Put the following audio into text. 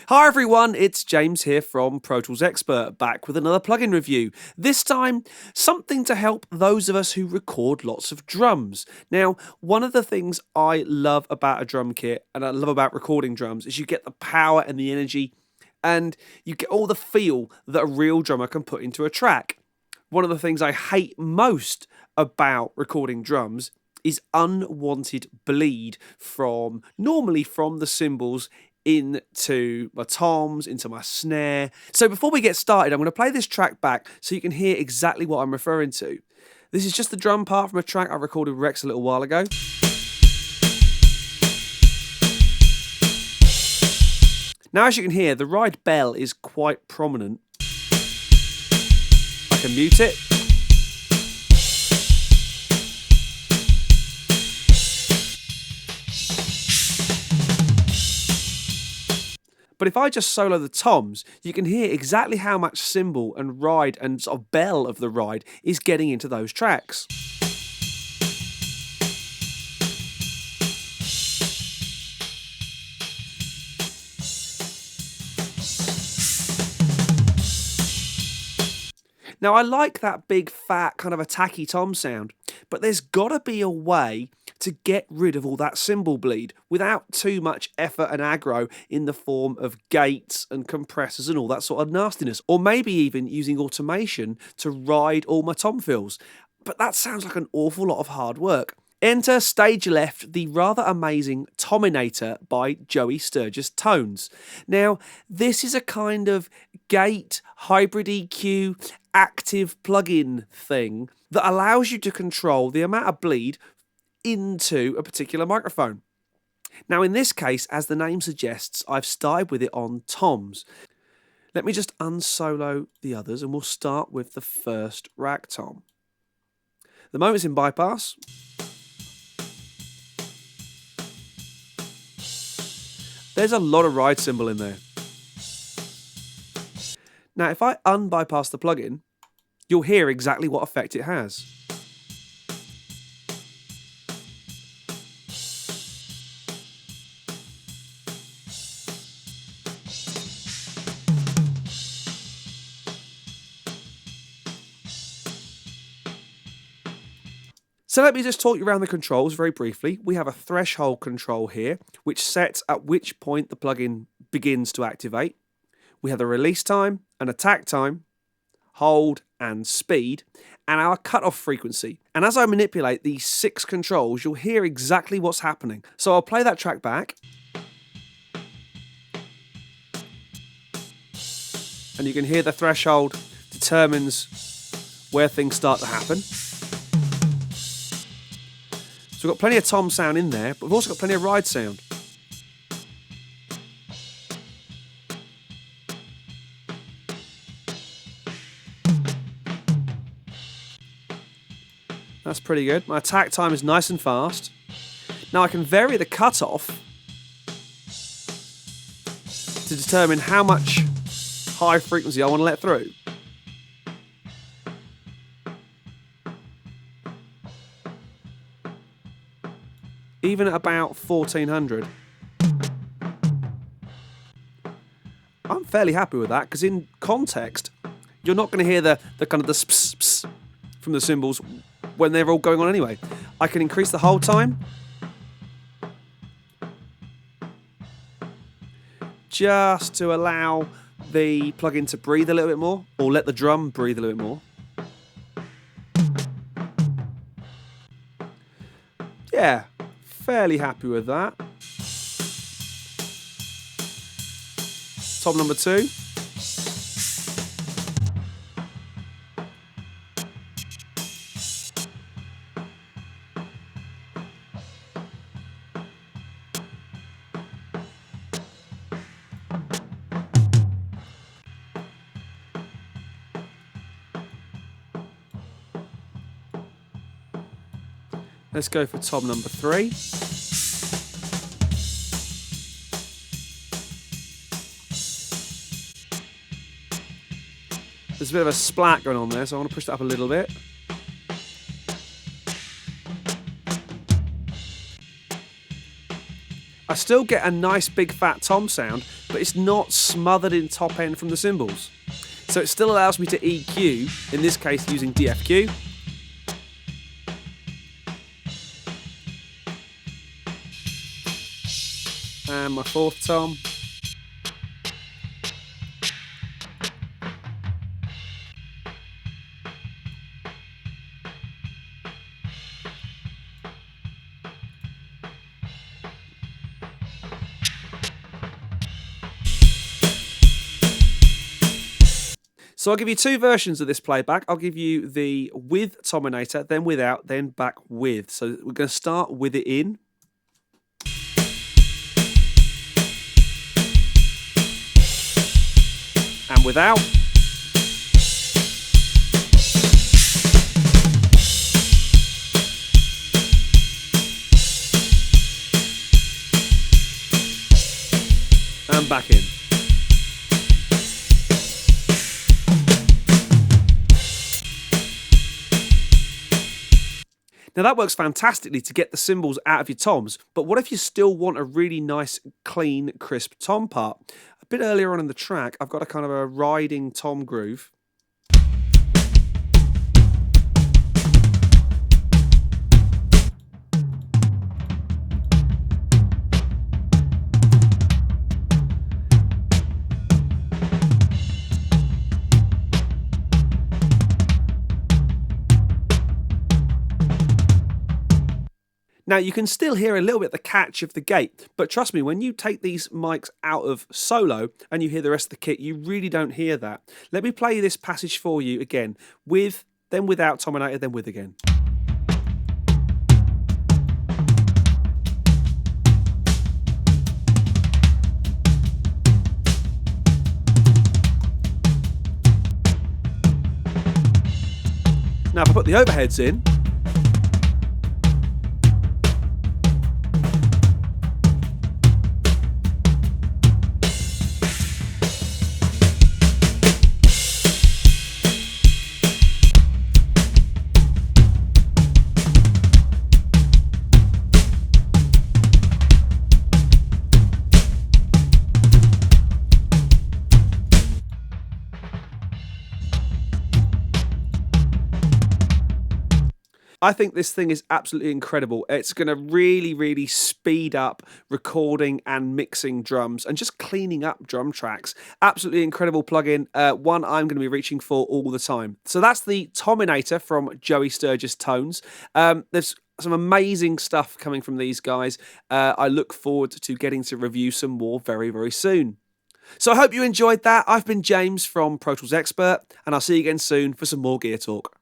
Hi everyone, it's James here from Pro Tools Expert, back with another plugin review. This time, something to help those of us who record lots of drums. Now, one of the things I love about a drum kit, and I love about recording drums, is you get the power and the energy, and you get all the feel that a real drummer can put into a track. One of the things I hate most about recording drums is unwanted bleed normally from the cymbals into my toms, into my snare. So before we get started, I'm going to play this track back so you can hear exactly what I'm referring to. This is just the drum part from a track I recorded with Rex a little while ago. Now, as you can hear, the ride bell is quite prominent. I can mute it. But if I just solo the toms, you can hear exactly how much cymbal and ride and sort of bell of the ride is getting into those tracks. Now, I like that big, fat, kind of attacky tom sound, but there's got to be a way to get rid of all that cymbal bleed without too much effort and aggro in the form of gates and compressors and all that sort of nastiness, or maybe even using automation to ride all my tom fills. But that sounds like an awful lot of hard work. Enter stage left, the rather amazing Tominator by Joey Sturgis Tones. Now, this is a kind of gate, hybrid EQ, active plugin thing that allows you to control the amount of bleed into a particular microphone. Now, in this case, as the name suggests, I've started with it on toms. Let me just unsolo the others and we'll start with the first rack tom. The moment it's in bypass. There's a lot of ride cymbal in there. Now, if I unbypass the plugin, you'll hear exactly what effect it has. So let me just talk you around the controls very briefly. We have a threshold control here, which sets at which point the plugin begins to activate. We have the release time, an attack time, hold and speed, and our cutoff frequency. And as I manipulate these 6 controls, you'll hear exactly what's happening. So I'll play that track back. And you can hear the threshold determines where things start to happen. So we've got plenty of tom sound in there, but we've also got plenty of ride sound. That's pretty good. My attack time is nice and fast. Now I can vary the cutoff to determine how much high frequency I want to let through. Even at about 1400. I'm fairly happy with that because in context, you're not going to hear the kind of the sps, sps from the cymbals when they're all going on anyway. I can increase the hold time. Just to allow the plugin to breathe a little bit more, or let the drum breathe a little bit more. Yeah, fairly happy with that. Tom number 2. Let's go for tom number 3. There's a bit of a splat going on there, so I want to push that up a little bit. I still get a nice big fat tom sound, but it's not smothered in top end from the cymbals. So it still allows me to EQ, in this case using DFQ. And my fourth tom. So I'll give you two versions of this playback. I'll give you the with Tominator, then without, then back with. So we're going to start with it in. And without. And back in. Now that works fantastically to get the cymbals out of your toms, but what if you still want a really nice, clean, crisp tom part? A bit earlier on in the track, I've got a kind of a riding tom groove. Now you can still hear a little bit the catch of the gate, but trust me, when you take these mics out of solo and you hear the rest of the kit, you really don't hear that. Let me play this passage for you again, with, then without Tominator, then with again. Now if I put the overheads in, I think this thing is absolutely incredible. It's going to really, really speed up recording and mixing drums and just cleaning up drum tracks. Absolutely incredible plugin. One I'm going to be reaching for all the time. So that's the Tominator from Joey Sturgis Tones. There's some amazing stuff coming from these guys. I look forward to getting to review some more very, very soon. So I hope you enjoyed that. I've been James from Pro Tools Expert, and I'll see you again soon for some more gear talk.